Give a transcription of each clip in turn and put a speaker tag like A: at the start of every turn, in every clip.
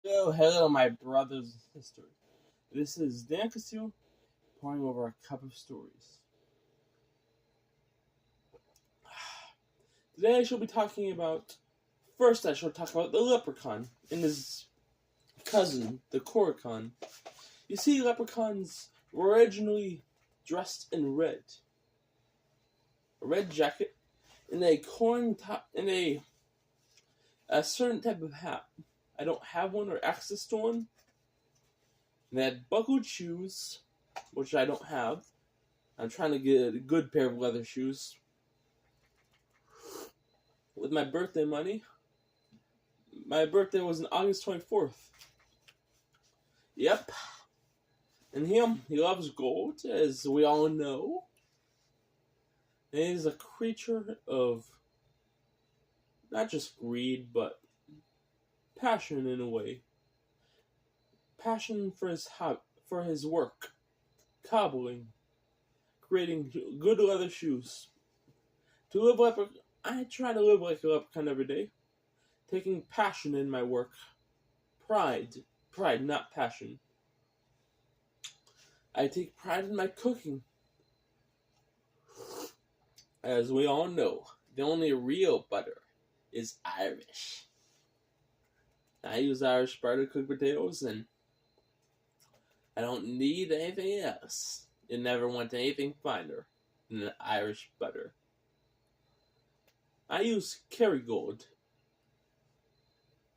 A: Hello, my brothers and sisters. This is Daniel Castillo pouring over a cup of stories. Today I shall be talking about. First, I shall talk about the leprechaun and his cousin, the coracan. You see, leprechauns were originally dressed in red. A red jacket and a corn top and a certain type of hat. I don't have one or access to one. And they had buckled shoes, which I don't have. I'm trying to get a good pair of leather shoes. With my birthday money. My birthday was on August 24th. Yep. And he loves gold, as we all know. And he's a creature of not just greed, but passion in a way. Passion for his work, cobbling, creating good leather shoes. I try to live like a leprechaun every day, taking passion in my work, pride, not passion. I take pride in my cooking. As we all know, the only real butter is Irish. I use Irish butter to cook potatoes, and I don't need anything else. It never went anything finer than Irish butter. I use Kerrygold.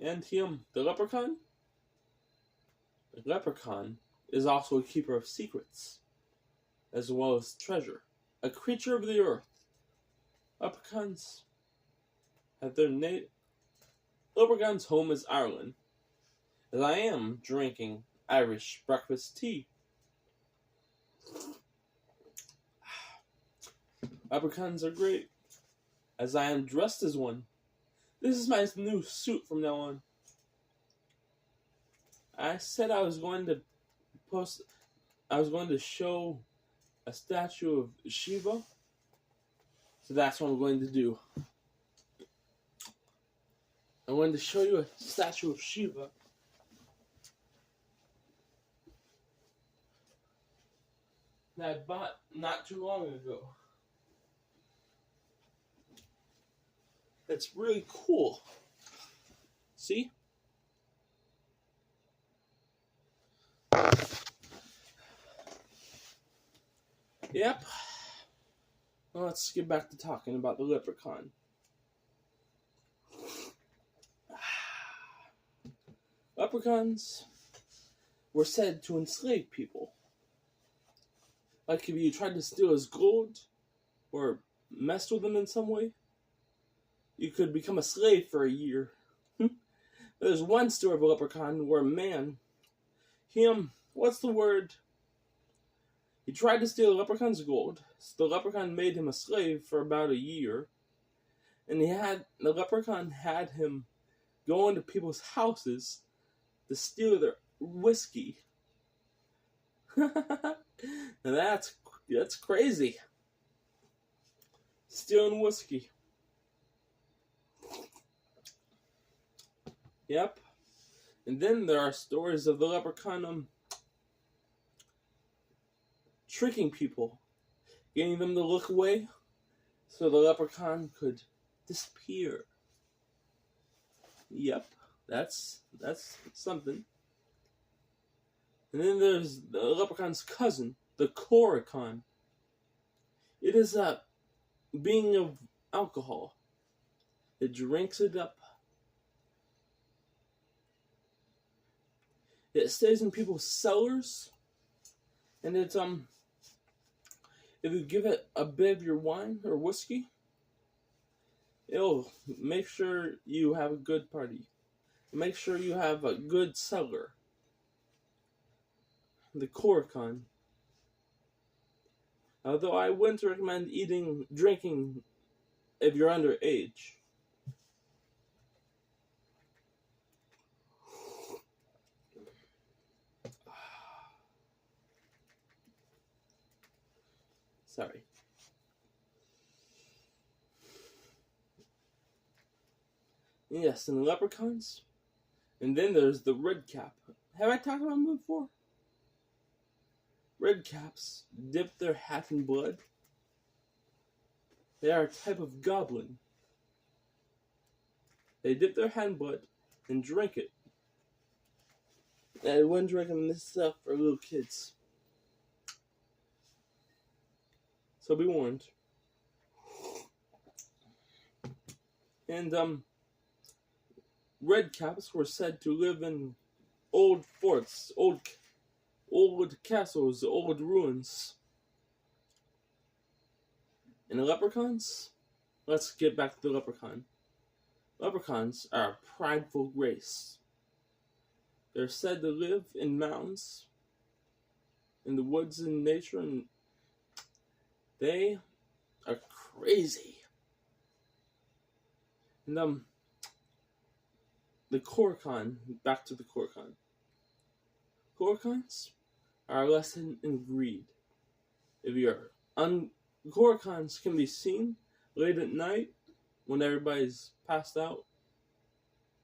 A: And the leprechaun? The leprechaun is also a keeper of secrets, as well as treasure. A creature of the earth. Leprechauns have their Leprechaun's home is Ireland, as I am drinking Irish breakfast tea. Leprechauns are great, as I am dressed as one. This is my new suit from now on. I said I was going to show a statue of Shiva, so that's what I'm going to do. I'm going to show you a statue of Shiva. That I bought not too long ago. It's really cool. See? Yep. Well, let's get back to talking about the leprechaun. Leprechauns were said to enslave people. Like if you tried to steal his gold or messed with him in some way, you could become a slave for a year. There's one story of a leprechaun where a man, what's the word? He tried to steal a leprechaun's gold, so the leprechaun made him a slave for about a year. And the leprechaun had him go into people's houses to steal their whiskey. And that's crazy. Stealing whiskey. Yep. And then there are stories of the leprechaun tricking people, getting them to look away so the leprechaun could disappear. Yep, that's something. And then there's the leprechaun's cousin, the coracan. It is a being of alcohol. It drinks it up. It stays in people's cellars, and it's if you give it a bit of your wine or whiskey, it'll make sure you have a good party. Make sure you have a good cellar. The coracan. Although I wouldn't recommend drinking if you're underage. Sorry. Yes, and the leprechauns, And then there's the red cap. Have I talked about them before? Red caps dip their hat in blood. They are a type of goblin. They dip their hat in blood and drink it. And I wouldn't recommend this stuff for little kids. So be warned. And red caps were said to live in old forts, old castles, old ruins. And the leprechauns? Let's get back to the leprechaun. Leprechauns are a prideful race. They're said to live in mountains, in the woods and nature, and they are crazy. And the Korkan, back to the Korkan. Korkans are a lesson in greed. If you're Korkans can be seen late at night when everybody's passed out,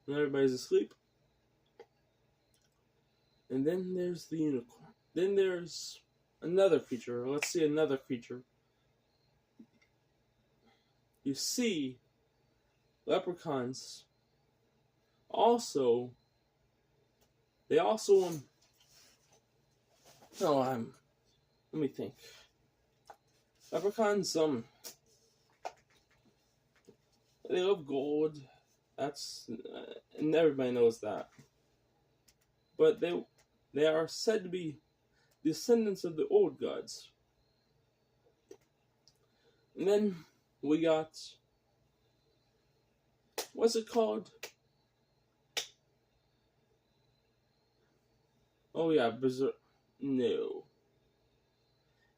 A: when everybody's asleep. And then there's the unicorn. Then there's another creature. Let's see another creature. You see, leprechauns also, let me think. Leprechauns, they love gold. That's, and everybody knows that. But they are said to be descendants of the old gods. And then we got, what's it called? Oh yeah, no.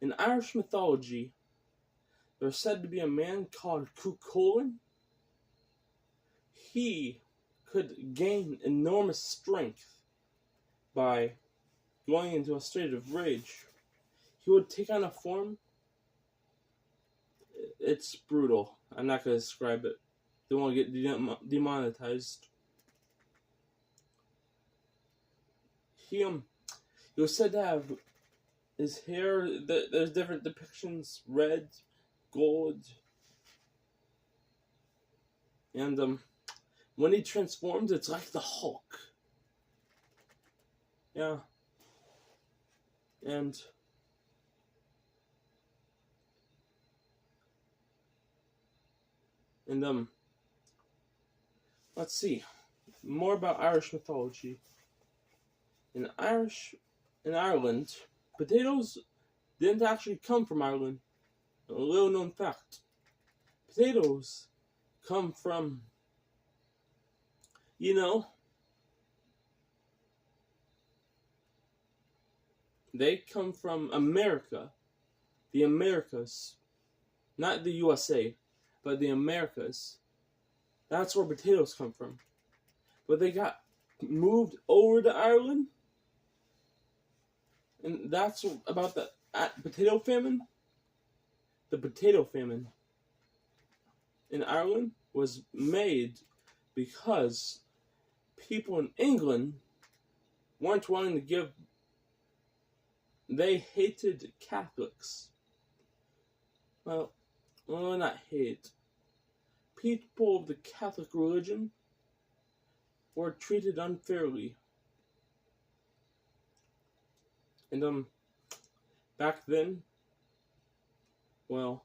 A: In Irish mythology, there's said to be a man called Cuchulainn. He could gain enormous strength by going into a state of rage. He would take on a form. It's brutal. I'm not going to describe it. They won't get demonetized. He was said to have his hair. There's different depictions: red, gold, and when he transforms, it's like the Hulk. Yeah, and let's see more about Irish mythology. In Ireland, potatoes didn't actually come from Ireland. A little known fact. Potatoes come from, they come from America. The Americas. Not the USA, but the Americas. That's where potatoes come from. But they got moved over to Ireland. And that's about the potato famine. The potato famine in Ireland was made because people in England weren't willing to give. They hated Catholics. Well, not hate. People of the Catholic religion were treated unfairly. And back then, well,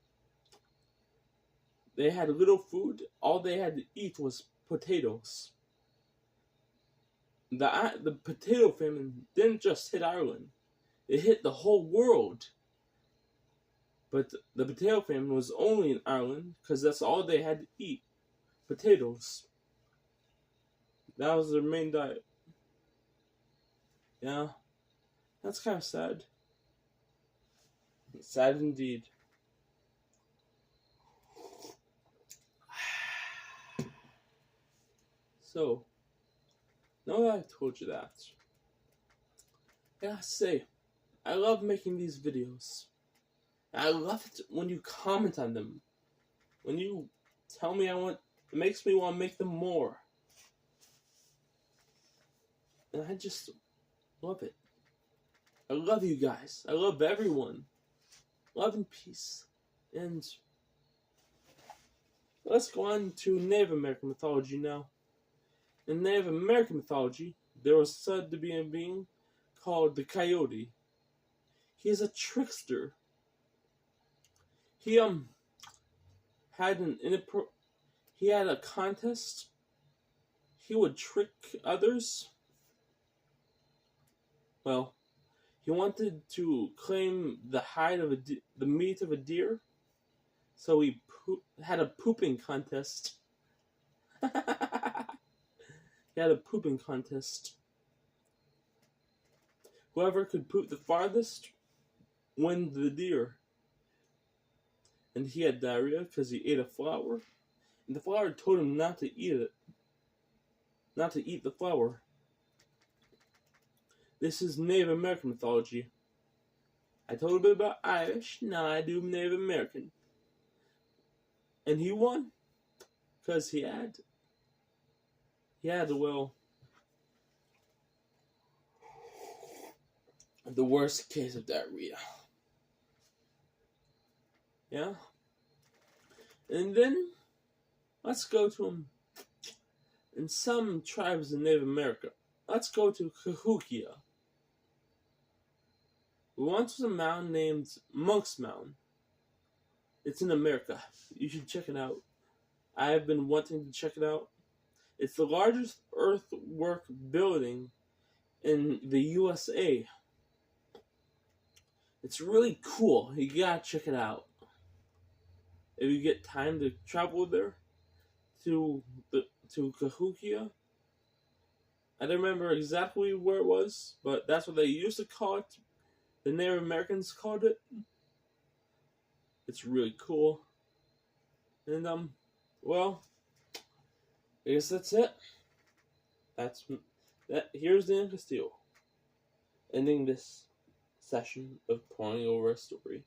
A: they had little food. All they had to eat was potatoes. The potato famine didn't just hit Ireland. It hit the whole world. But the potato famine was only in Ireland because that's all they had to eat. Potatoes. That was their main diet. Yeah. That's kind of sad. Sad indeed. So, now that I've told you that, I gotta say, I love making these videos. I love it when you comment on them. When you tell me it makes me want to make them more. And I just love it. I love you guys. I love everyone. Love and peace. And let's go on to Native American mythology now. In Native American mythology, there was said to be a being called the Coyote. He is a trickster. He he had a contest. He would trick others. Well, he wanted to claim the the meat of a deer, so he had a pooping contest. He had a pooping contest. Whoever could poop the farthest won the deer. And he had diarrhea because he ate a flower. And the flower told him not to eat it. Not to eat the flower. This is Native American mythology. I told a bit about Irish, now I do Native American. And he won. Because he had, well, the worst case of diarrhea. Yeah? And then, let's go to him. In some tribes in Native America, let's go to Cahokia. Once was a mound named Monk's Mound. It's in America. You should check it out. I have been wanting to check it out. It's the largest earthwork building in the USA. It's really cool. You gotta check it out. If you get time to travel there to Cahokia. I don't remember exactly where it was, but that's what they used to call it. The Native Americans called it. It's really cool. And well, I guess that's it. Here's Daniel Castillo, ending this session of pouring over a story.